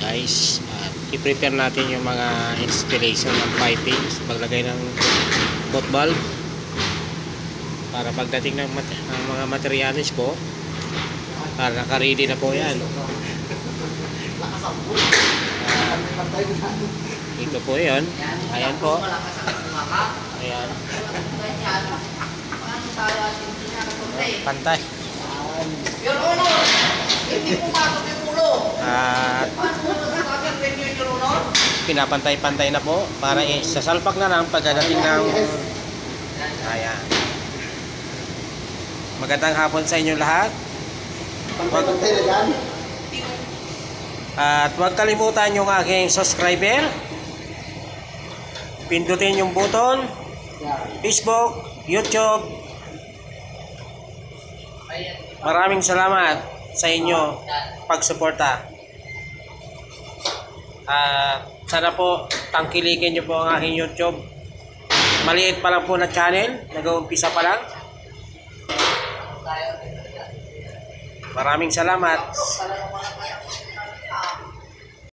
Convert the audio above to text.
guys, i-prepare natin yung mga installation ng pipings, paglagay ng foot valve para pagdating ng mga materialis po, para naka-ready na po yan. Ito po yun, ayan po, ayan, pantay. Your Honor, hindi pumasok yung ulo. At pinapantay-pantay na po para sasalpak na lang pagdating ng ayan. Magandang hapon sa inyo lahat. At huwag kalimutan yung aking subscriber. Pindutin yung button Facebook, YouTube. Maraming salamat sa inyo pagsuporta. Sana po tangkilikin nyo po ang aking YouTube. Maliit pa lang po na channel, nag-uumpisa pa lang. Maraming salamat.